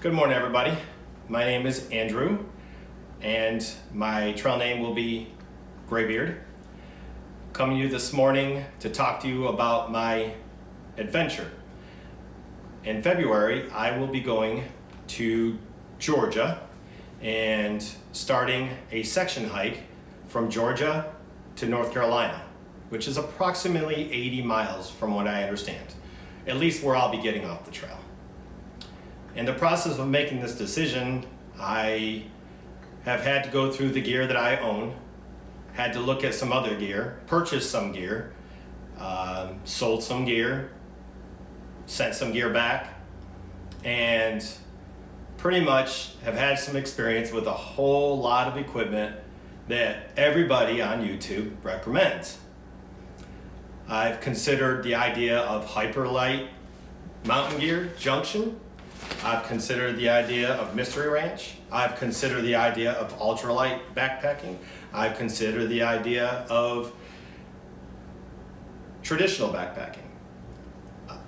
Good morning, everybody. My name is Andrew, and my trail name will be Graybeard. Coming to you this morning to talk to you about my adventure. In February, I will be going to Georgia and starting a section hike from Georgia to North Carolina, which is approximately 80 miles from what I understand, at least where I'll be getting off the trail. In the process of making this decision, I have had to go through the gear that I own, had to look at some other gear, purchase some gear, sold some gear, sent some gear back, and pretty much have had some experience with a whole lot of equipment that everybody on YouTube recommends. I've considered the idea of Hyperlite mountain gear junction. I've considered the idea of Mystery Ranch. I've considered the idea of ultralight backpacking. I've considered the idea of traditional backpacking.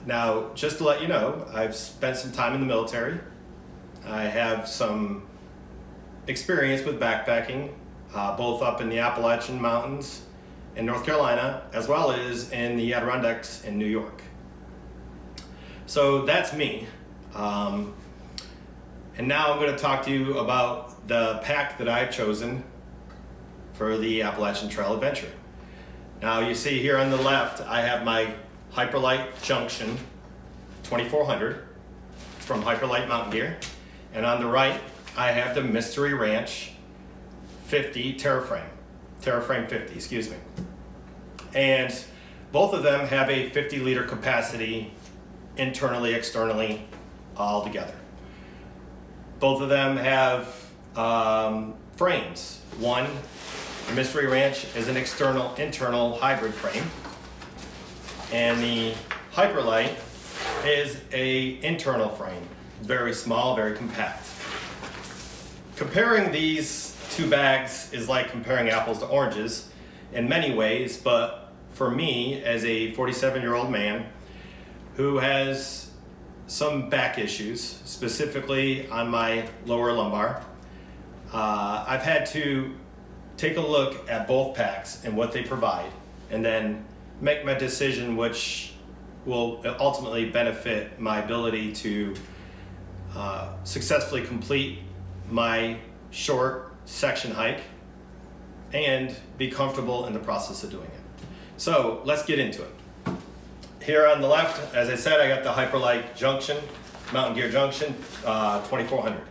Now, just to let you know, I've spent some time in the military. I have some experience with backpacking, both up in the Appalachian Mountains in North Carolina, as well as in the Adirondacks in New York. So that's me. And now I'm going to talk to you about the pack that I've chosen for the Appalachian Trail Adventure. Now you see here on the left, I have my Hyperlite Junction 2400 from Hyperlite Mountain Gear. And on the right, I have the Mystery Ranch 50 Terraframe 50, excuse me. And both of them have a 50-liter capacity internally, externally, all together. Both of them have frames. One, Mystery Ranch is an internal hybrid frame, and the Hyperlite is a internal frame, very small, very compact. Comparing these two bags is like comparing apples to oranges in many ways, but for me, as a 47-year-old man who has some back issues, specifically on my lower lumbar, I've had to take a look at both packs and what they provide, and then make my decision, which will ultimately benefit my ability to successfully complete my short section hike and be comfortable in the process of doing it. So let's get into it. Here on the left, as I said, I got the Hyperlite Junction, Mountain Gear Junction 2400.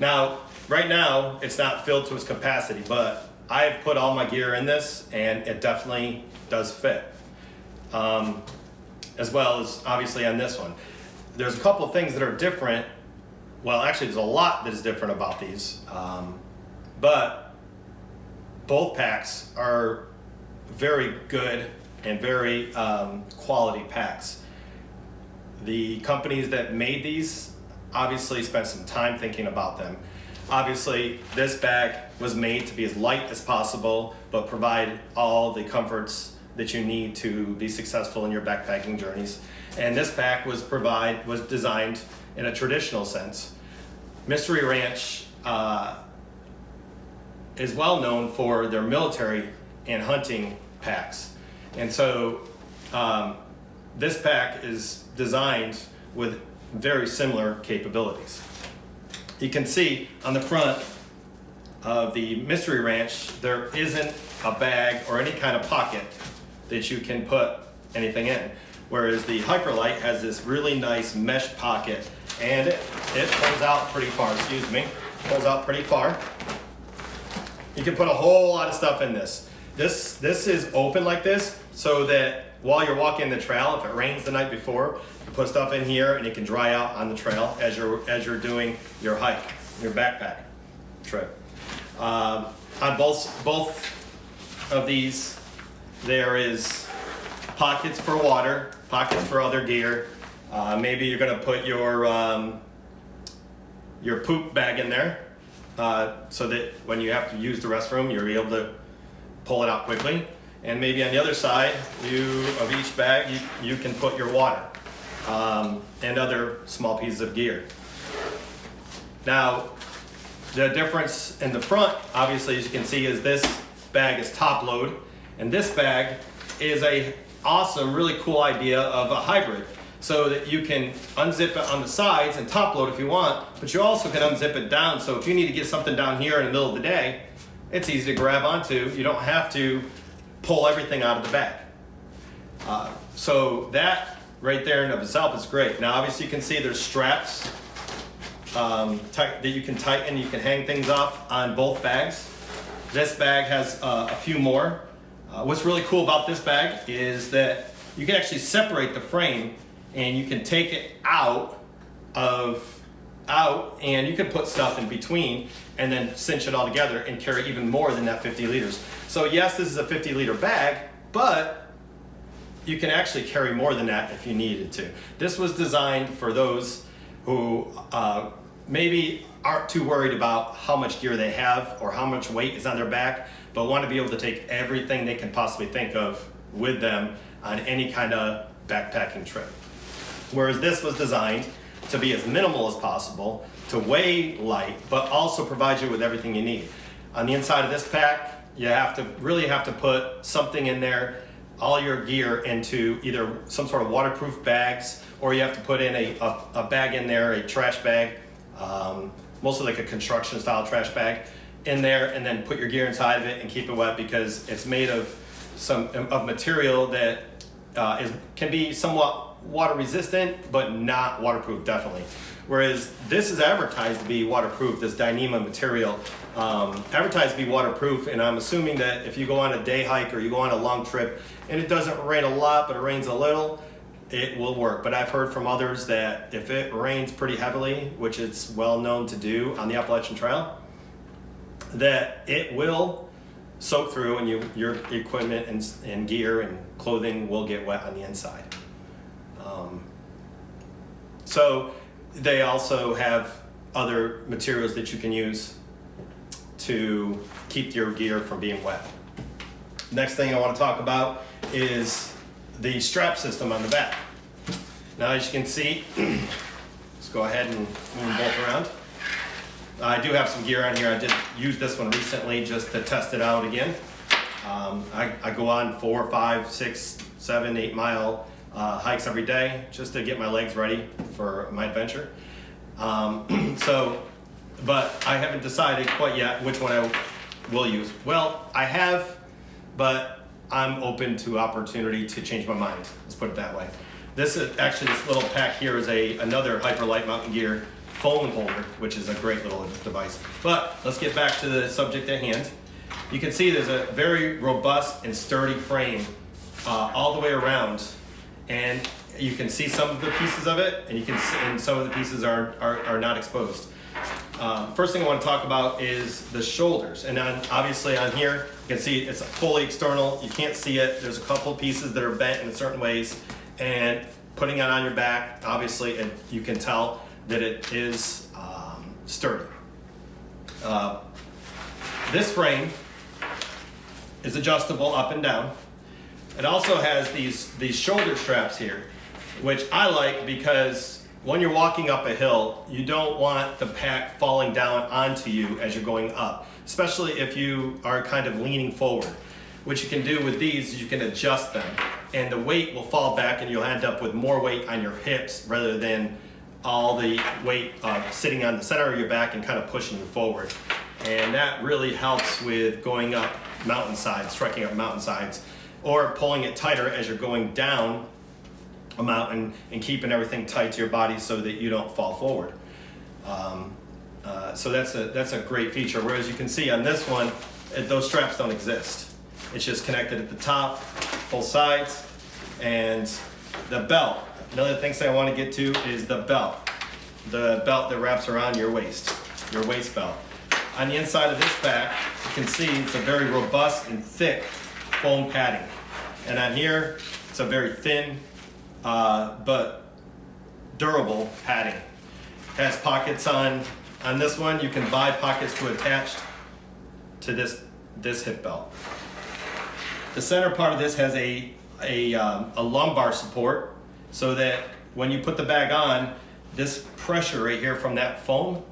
Now, right now, it's not filled to its capacity, but I've put all my gear in this and it definitely does fit. As well as obviously on this one. There's a couple of things that are different. Well, actually there's a lot that is different about these, but both packs are very good and very quality packs. The companies that made these obviously spent some time thinking about them. Obviously, this bag was made to be as light as possible, but provide all the comforts that you need to be successful in your backpacking journeys. And this pack was designed in a traditional sense. Mystery Ranch is well known for their military and hunting packs. And so this pack is designed with very similar capabilities. You can see on the front of the Mystery Ranch, there isn't a bag or any kind of pocket that you can put anything in. Whereas the Hyperlite has this really nice mesh pocket, and it pulls out pretty far, pulls out pretty far. You can put a whole lot of stuff in this. This is open like this so that while you're walking the trail, if it rains the night before, you put stuff in here and it can dry out on the trail as you're doing your hike, your backpack trip. On both of these, there is pockets for water, pockets for other gear. Maybe you're going to put your poop bag in there so that when you have to use the restroom, you're able to pull it out quickly. And maybe on the other side of each bag, you can put your water and other small pieces of gear. Now, the difference in the front, obviously, as you can see, is this bag is top load, and this bag is a awesome, really cool idea of a hybrid, so that you can unzip it on the sides and top load if you want, but you also can unzip it down, so if you need to get something down here in the middle of the day, it's easy to grab onto. You don't have to pull everything out of the bag. So that right there in of itself is great. Now obviously you can see there's straps that you can tighten, you can hang things off on both bags. This bag has a few more. What's really cool about this bag is that you can actually separate the frame and you can take it out and you can put stuff in between and then cinch it all together and carry even more than that 50 liters. So yes, this is a 50-liter bag, but you can actually carry more than that if you needed to. This was designed for those who maybe aren't too worried about how much gear they have or how much weight is on their back, but want to be able to take everything they can possibly think of with them on any kind of backpacking trip. Whereas this was designed to be as minimal as possible, to weigh light, but also provide you with everything you need. On the inside of this pack, you really have to put something in there, all your gear into either some sort of waterproof bags, or you have to put in a bag in there, a trash bag, mostly like a construction style trash bag in there, and then put your gear inside of it and keep it wet, because it's made of material that can be somewhat water resistant, but not waterproof, definitely. Whereas this is advertised to be waterproof, this Dyneema material, advertised to be waterproof, and I'm assuming that if you go on a day hike or you go on a long trip and it doesn't rain a lot, but it rains a little, it will work. But I've heard from others that if it rains pretty heavily, which it's well known to do on the Appalachian Trail, that it will soak through and your equipment and gear and clothing will get wet on the inside. So they also have other materials that you can use to keep your gear from being wet. Next thing I want to talk about is the strap system on the back. Now as you can see, let's go ahead and move them both around. I do have some gear on here. I did use this one recently just to test it out again. I go on 4, 5, 6, 7, 8 mile hikes every day just to get my legs ready for my adventure. But I haven't decided quite yet which one I will use. Well, I have, but I'm open to opportunity to change my mind. Let's put it that way. This little pack here is another Hyperlite mountain gear phone holder, which is a great little device. But let's get back to the subject at hand. You can see there's a very robust and sturdy frame all the way around, and you can see some of the pieces of it, and some of the pieces are not exposed. First thing I want to talk about is the shoulders, and obviously on here you can see it's fully external. You can't see it. There's a couple pieces that are bent in certain ways, and putting it on your back, obviously, you can tell that it is sturdy. This frame is adjustable up and down. It also has these shoulder straps here, which I like because when you're walking up a hill, you don't want the pack falling down onto you as you're going up, especially if you are kind of leaning forward. What you can do with these is you can adjust them, and the weight will fall back and you'll end up with more weight on your hips rather than all the weight sitting on the center of your back and kind of pushing you forward. And that really helps with going up mountainsides, trekking up mountainsides, or pulling it tighter as you're going down a mountain and keeping everything tight to your body so that you don't fall forward. So that's a great feature. Whereas you can see on this one, those straps don't exist. It's just connected at the top, both sides, and the belt. Another thing I want to get to is the belt that wraps around your waist belt. On the inside of this back, you can see it's a very robust and thick foam padding. And on here, it's a very thin but durable padding. It has pockets on this one. You can buy pockets to attach to this hip belt. The center part of this has a lumbar support, so that when you put the bag on, this pressure right here from that foam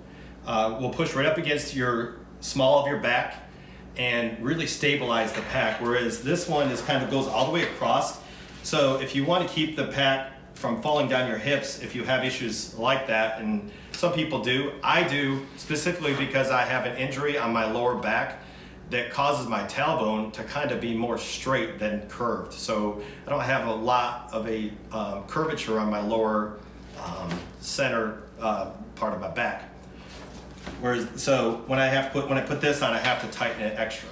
will push right up against your small of your back and really stabilize the pack, whereas this one is kind of goes all the way across. So if you want to keep the pack from falling down your hips, if you have issues like that, and some people do, I do, specifically because I have an injury on my lower back that causes my tailbone to kind of be more straight than curved. So I don't have a lot of a curvature on my lower center part of my back. Whereas, so when I put this on, I have to tighten it extra.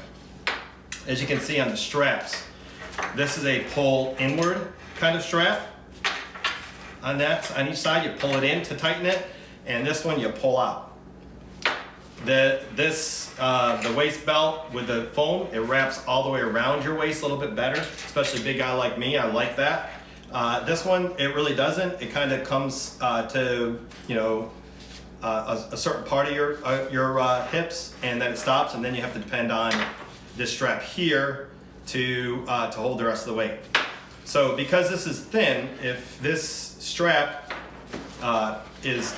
As you can see on the straps, this is a pull inward kind of strap. On each side, you pull it in to tighten it, and this one you pull out. The waist belt with the foam, it wraps all the way around your waist a little bit better, especially a big guy like me, I like that. This one, it really doesn't. It kind of comes to, a certain part of your hips, and then it stops, and then you have to depend on this strap here to hold the rest of the weight. So because this is thin, if this strap is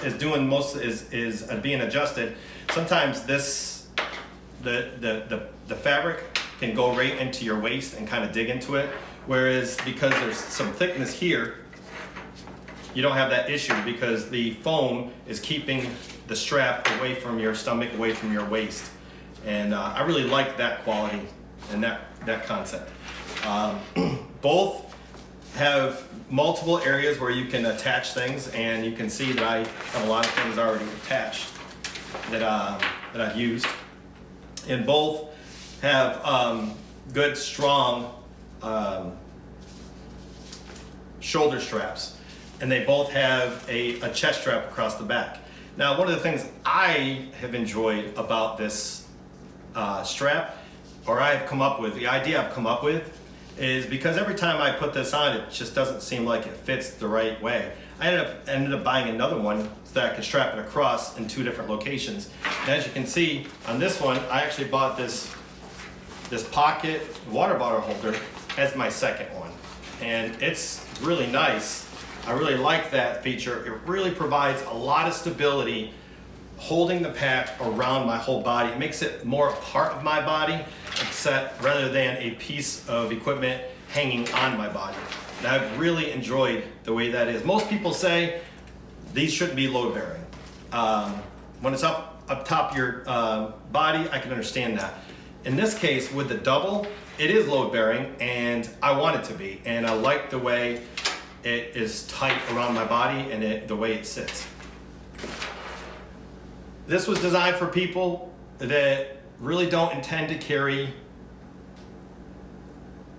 being adjusted, sometimes the fabric can go right into your waist and kind of dig into it. Whereas because there's some thickness here, you don't have that issue because the foam is keeping the strap away from your stomach, away from your waist. And I really like that quality and that concept. Both have multiple areas where you can attach things, and you can see that I have a lot of things already attached that I've used. And both have good, strong shoulder straps, and they both have a chest strap across the back. Now, one of the things I have enjoyed about this strap, or the idea I've come up with, is because every time I put this on, it just doesn't seem like it fits the right way. I ended up buying another one so that I could strap it across in 2 different locations. And as you can see on this one, I actually bought this pocket water bottle holder as my second one. And it's really nice. I really like that feature. It really provides a lot of stability holding the pack around my whole body. It makes it more a part of my body, except rather than a piece of equipment hanging on my body. And I've really enjoyed the way that is. Most people say these shouldn't be load bearing. When it's up top of your body, I can understand that. In this case, with the double, it is load bearing, and I want it to be. And I like the way it is tight around my body and the way it sits. This was designed for people that really don't intend to carry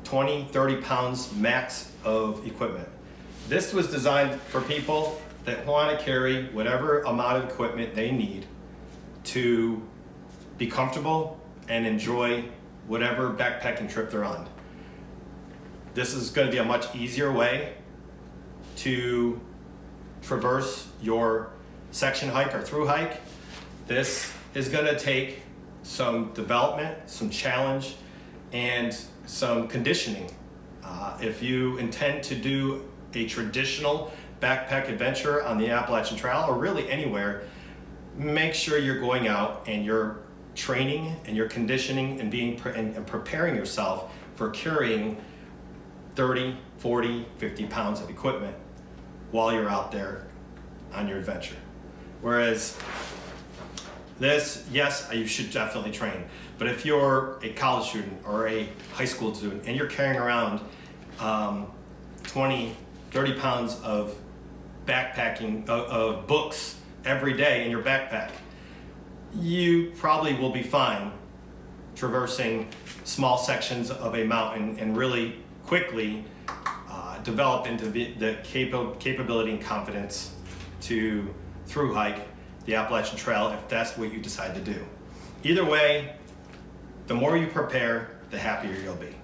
20, 30 pounds max of equipment. This was designed for people that want to carry whatever amount of equipment they need to be comfortable and enjoy whatever backpacking trip they're on. This is going to be a much easier way to traverse your section hike or through hike. This is going to take some development, some challenge, and some conditioning. If you intend to do a traditional backpack adventure on the Appalachian Trail, or really anywhere, make sure you're going out and you're training and you're conditioning and preparing yourself for carrying 30, 40, 50 pounds of equipment while you're out there on your adventure. Whereas this, yes, you should definitely train. But if you're a college student or a high school student and you're carrying around 20, 30 pounds of backpacking, of books every day in your backpack, you probably will be fine traversing small sections of a mountain and really quickly develop into the capability and confidence to through hike the Appalachian Trail if that's what you decide to do. Either way, the more you prepare, the happier you'll be.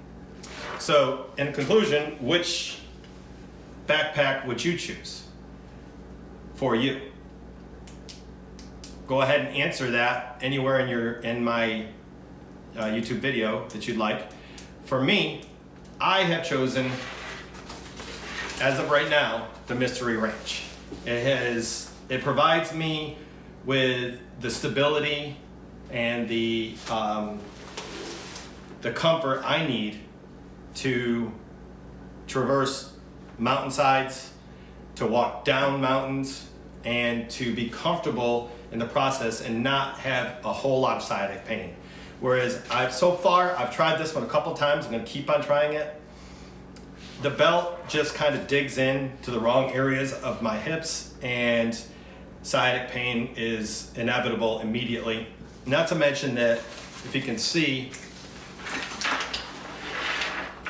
So in conclusion, which backpack would you choose for you? Go ahead and answer that anywhere in my YouTube video that you'd like. For me, I have chosen, as of right now, the Mystery Ranch. It provides me with the stability and the comfort I need to traverse mountainsides, to walk down mountains, and to be comfortable in the process and not have a whole lot of sciatic pain. Whereas so far I've tried this one a couple times, I'm gonna keep on trying it. The belt just kind of digs in to the wrong areas of my hips, and sciatic pain is inevitable immediately. Not to mention that, if you can see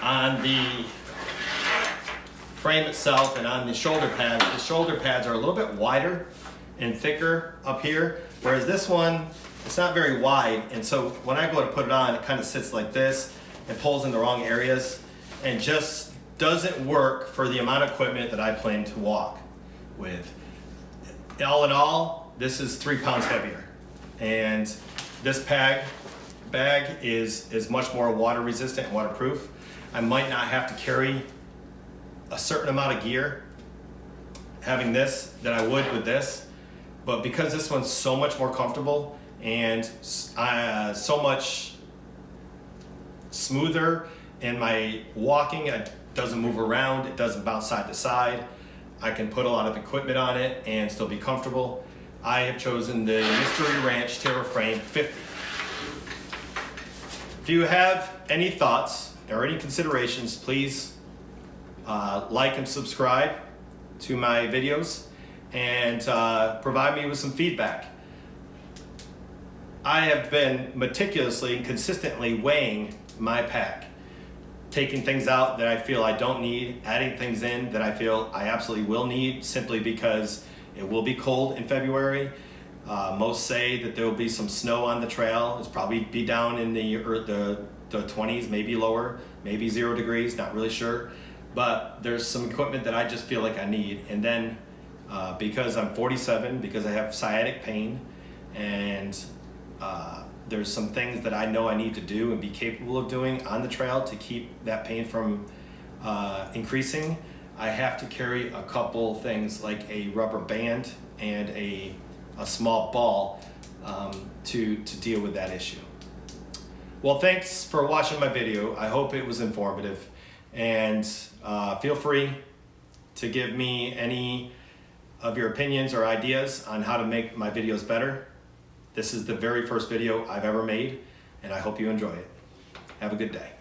on the frame itself and on the shoulder pads are a little bit wider and thicker up here, whereas this one, it's not very wide, and so when I go to put it on, it kind of sits like this and pulls in the wrong areas and just doesn't work for the amount of equipment that I plan to walk with. All in all, this is 3 pounds heavier, and this bag is much more water resistant and waterproof. I might not have to carry a certain amount of gear having this that I would with this, but because this one's so much more comfortable and so much smoother in my walking, it doesn't move around, it doesn't bounce side to side, I can put a lot of equipment on it and still be comfortable. I have chosen the Mystery Ranch Terra Frame 50. If you have any thoughts or any considerations, please like and subscribe to my videos and provide me with some feedback. I have been meticulously and consistently weighing my pack, taking things out that I feel I don't need, adding things in that I feel I absolutely will need, simply because it will be cold in February. Most say that there will be some snow on the trail. It's probably be down in the 20s, maybe lower, maybe 0 degrees, not really sure. But there's some equipment that I just feel like I need. And then because I'm 47, because I have sciatic pain, and there's some things that I know I need to do and be capable of doing on the trail to keep that pain from increasing, I have to carry a couple things like a rubber band and a small ball to deal with that issue. Well, thanks for watching my video. I hope it was informative, and feel free to give me any of your opinions or ideas on how to make my videos better. This is the very first video I've ever made, and I hope you enjoy it. Have a good day.